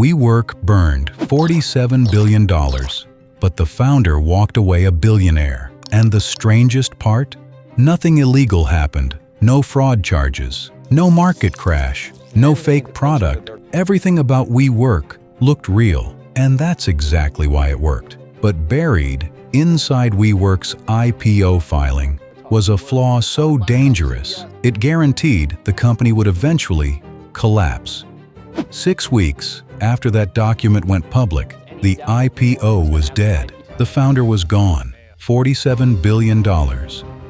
WeWork burned $47 billion, but the founder walked away a billionaire. And the strangest part? Nothing illegal happened. No fraud charges. No market crash. No fake product. Everything about WeWork looked real. And that's exactly why it worked. But buried inside WeWork's IPO filing was a flaw so dangerous, it guaranteed the company would eventually collapse. 6 weeks after that document went public, the IPO was dead. The founder was gone. $47 billion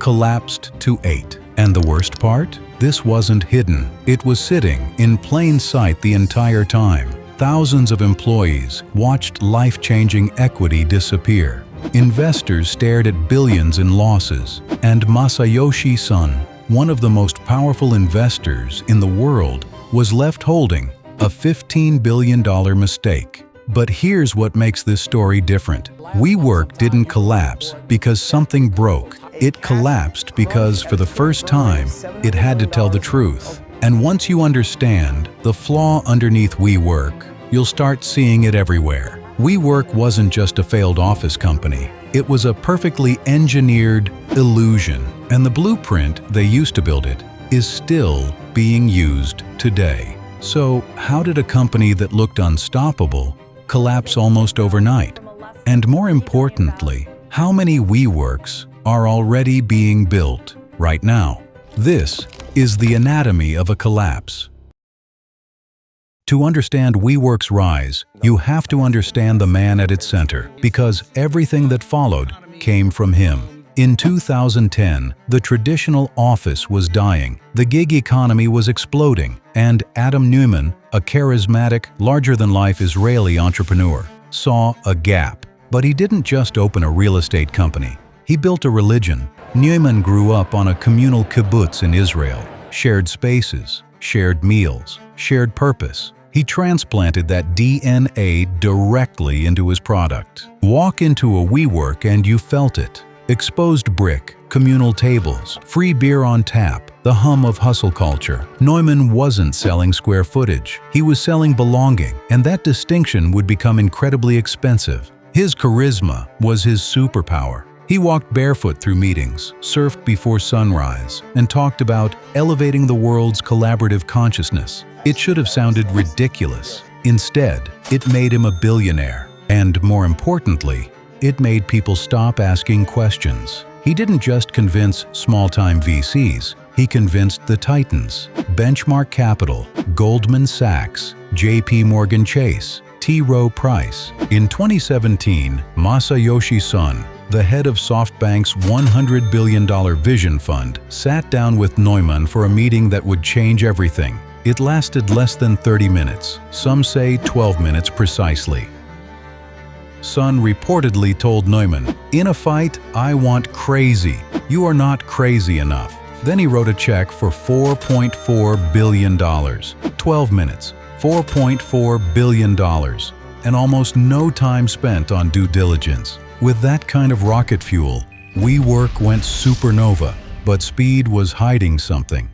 collapsed to 8. And the worst part? This wasn't hidden. It was sitting in plain sight the entire time. Thousands of employees watched life-changing equity disappear. Investors stared at billions in losses. And Masayoshi Son, one of the most powerful investors in the world, was left holding a $15 billion mistake. But here's what makes this story different. WeWork didn't collapse because something broke. It collapsed because, for the first time, it had to tell the truth. And once you understand the flaw underneath WeWork, you'll start seeing it everywhere. WeWork wasn't just a failed office company. It was a perfectly engineered illusion. And the blueprint they used to build it is still being used today. So, how did a company that looked unstoppable collapse almost overnight? And more importantly, how many WeWorks are already being built right now? This is the anatomy of a collapse. To understand WeWork's rise, you have to understand the man at its center, because everything that followed came from him. In 2010, the traditional office was dying, the gig economy was exploding, and Adam Neumann, a charismatic, larger-than-life Israeli entrepreneur, saw a gap. But he didn't just open a real estate company. He built a religion. Neumann grew up on a communal kibbutz in Israel, shared spaces, shared meals, shared purpose. He transplanted that DNA directly into his product. Walk into a WeWork and you felt it. Exposed brick, communal tables, free beer on tap, the hum of hustle culture. Neumann wasn't selling square footage. He was selling belonging, and that distinction would become incredibly expensive. His charisma was his superpower. He walked barefoot through meetings, surfed before sunrise, and talked about elevating the world's collaborative consciousness. It should have sounded ridiculous. Instead, it made him a billionaire. And more importantly, it made people stop asking questions. He didn't just convince small-time VCs. He convinced the titans: Benchmark Capital, Goldman Sachs, JP Morgan Chase, T. Rowe Price. In 2017, Masayoshi Son, the head of SoftBank's $100 billion vision fund, sat down with Neumann for a meeting that would change everything. It lasted less than 30 minutes. Some say 12 minutes precisely. Son reportedly told Neumann, "In a fight, I want crazy. You are not crazy enough." Then he wrote a check for $4.4 billion. 12 minutes, $4.4 billion, and almost no time spent on due diligence. With that kind of rocket fuel, WeWork went supernova, but speed was hiding something.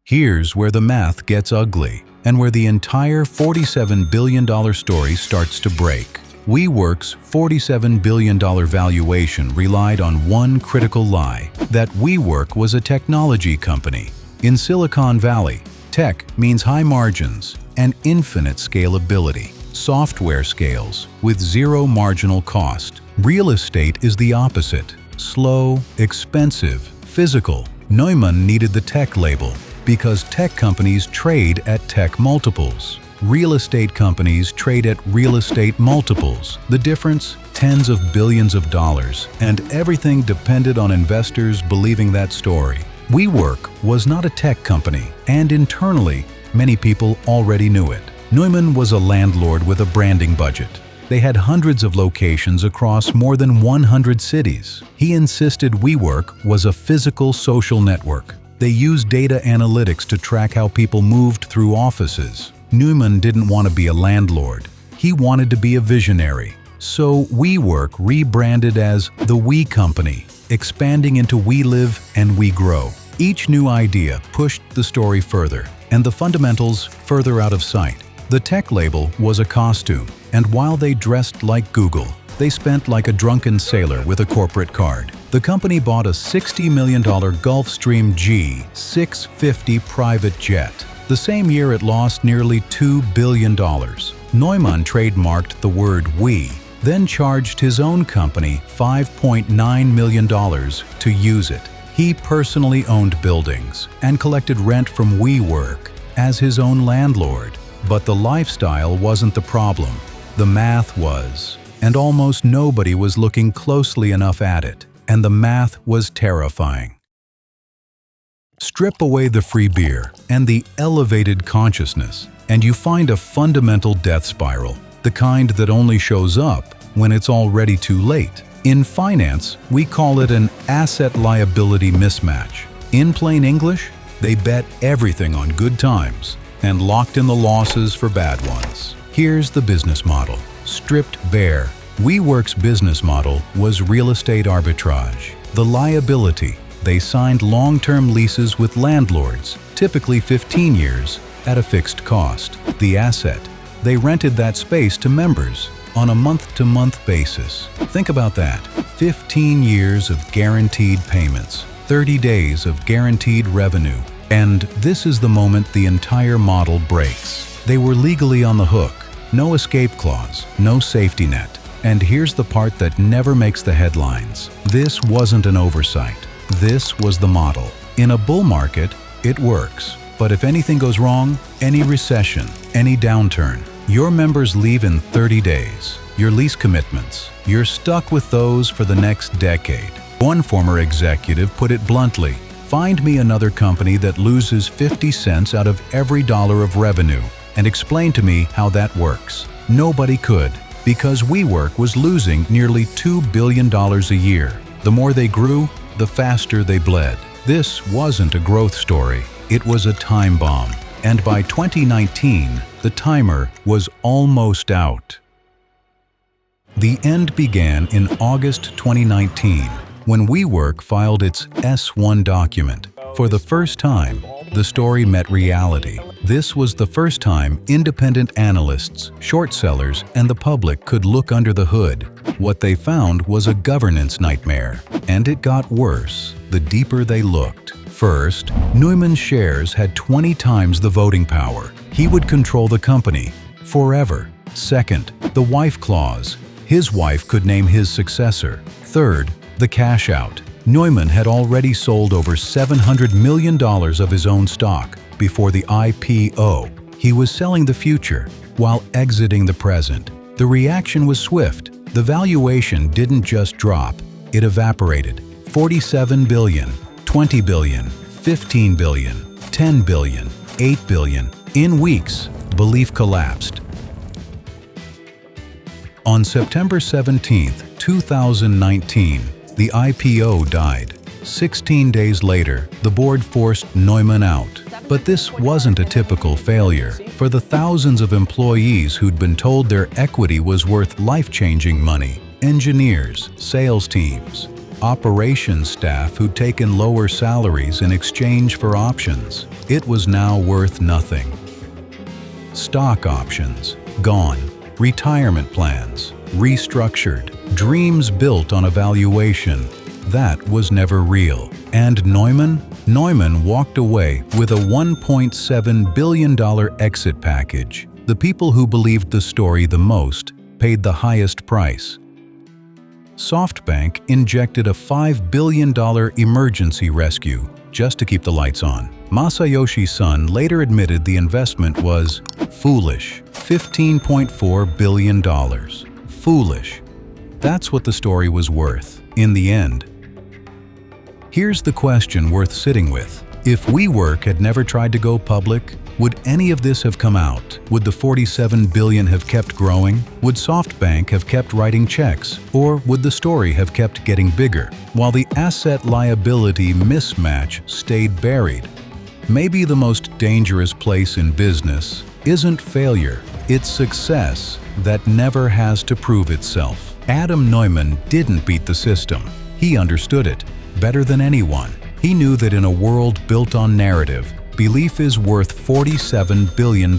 Here's where the math gets ugly, and where the entire $47 billion story starts to break. WeWork's $47 billion valuation relied on one critical lie: that WeWork was a technology company. In Silicon Valley, tech means high margins and infinite scalability. Software scales with zero marginal cost. Real estate is the opposite: slow, expensive, physical. Neumann needed the tech label, because tech companies trade at tech multiples. Real estate companies trade at real estate multiples. The difference? Tens of billions of dollars. And everything depended on investors believing that story. WeWork was not a tech company, and internally, many people already knew it. Neumann was a landlord with a branding budget. They had hundreds of locations across more than 100 cities. He insisted WeWork was a physical social network. They used data analytics to track how people moved through offices. Neumann didn't want to be a landlord. He wanted to be a visionary. So WeWork rebranded as the We Company, expanding into We Live and We Grow. Each new idea pushed the story further, and the fundamentals further out of sight. The tech label was a costume, and while they dressed like Google, they spent like a drunken sailor with a corporate card. The company bought a $60 million Gulfstream G650 private jet. The same year it lost nearly $2 billion. Neumann trademarked the word "we," then charged his own company $5.9 million to use it. He personally owned buildings and collected rent from WeWork as his own landlord. But the lifestyle wasn't the problem. The math was. And almost nobody was looking closely enough at it. And the math was terrifying. Strip away the free beer and the elevated consciousness, and you find a fundamental death spiral, the kind that only shows up when it's already too late. In finance, we call it an asset-liability mismatch. In plain English, they bet everything on good times and locked in the losses for bad ones. Here's the business model, stripped bare. WeWork's business model was real estate arbitrage. The liability, they signed long-term leases with landlords, typically 15 years, at a fixed cost. The asset, they rented that space to members on a month-to-month basis. Think about that. 15 years of guaranteed payments, 30 days of guaranteed revenue. And this is the moment the entire model breaks. They were legally on the hook. No escape clause, no safety net. And here's the part that never makes the headlines. This wasn't an oversight. This was the model. In a bull market, it works. But if anything goes wrong, any recession, any downturn, your members leave in 30 days. Your lease commitments, you're stuck with those for the next decade. One former executive put it bluntly, "Find me another company that loses 50 cents out of every dollar of revenue and explain to me how that works." Nobody could, because WeWork was losing nearly $2 billion a year. The more they grew, the faster they bled. This wasn't a growth story, it was a time bomb. And by 2019, the timer was almost out. The end began in August 2019, when WeWork filed its S-1 document. For the first time, the story met reality. This was the first time independent analysts, short sellers, and the public could look under the hood. What they found was a governance nightmare, and it got worse the deeper they looked. First, Neumann's shares had 20 times the voting power. He would control the company forever. Second, the wife clause. His wife could name his successor. Third, the cash out. Neumann had already sold over $700 million of his own stock before the IPO. He was selling the future while exiting the present. The reaction was swift. The valuation didn't just drop, it evaporated. 47 billion, 20 billion, 15 billion, 10 billion, 8 billion. In weeks, belief collapsed. On September 17, 2019, the IPO died. 16 days later, the board forced Neumann out. But this wasn't a typical failure. For the thousands of employees who'd been told their equity was worth life-changing money, engineers, sales teams, operations staff who'd taken lower salaries in exchange for options, it was now worth nothing. Stock options, gone. Retirement plans, restructured. Dreams built on a valuation that was never real. And Neumann walked away with a $1.7 billion exit package. The people who believed the story the most paid the highest price. SoftBank injected a $5 billion emergency rescue just to keep the lights on. Masayoshi Son later admitted the investment was foolish. $15.4 billion. Foolish. That's what the story was worth, in the end. Here's the question worth sitting with. If WeWork had never tried to go public, would any of this have come out? Would the $47 billion have kept growing? Would SoftBank have kept writing checks? Or would the story have kept getting bigger, while the asset-liability mismatch stayed buried? Maybe the most dangerous place in business isn't failure, it's success that never has to prove itself. Adam Neumann didn't beat the system. He understood it better than anyone. He knew that in a world built on narrative, belief is worth $47 billion.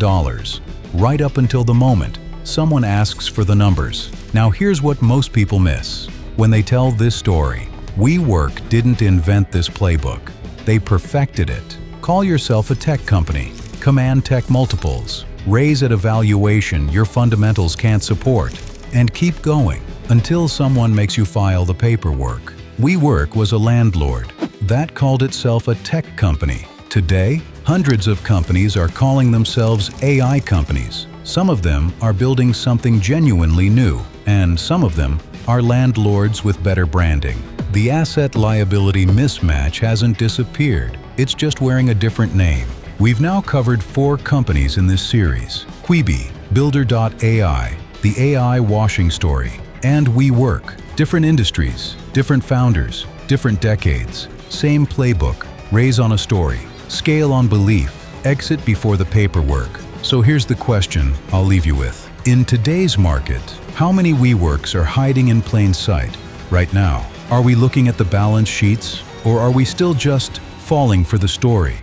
right up until the moment someone asks for the numbers. Now here's what most people miss when they tell this story. WeWork didn't invent this playbook. They perfected it. Call yourself a tech company. Command tech multiples. Raise at a valuation your fundamentals can't support. And keep going until someone makes you file the paperwork. WeWork was a landlord that called itself a tech company. Today, hundreds of companies are calling themselves AI companies. Some of them are building something genuinely new, and some of them are landlords with better branding. The asset-liability mismatch hasn't disappeared. It's just wearing a different name. We've now covered 4 companies in this series: Quibi, Builder.ai, the AI washing story, and WeWork. Different industries, different founders, different decades. Same playbook: raise on a story, scale on belief, exit before the paperwork. So here's the question I'll leave you with. In today's market, how many WeWorks are hiding in plain sight right now? Are we looking at the balance sheets, or are we still just falling for the story?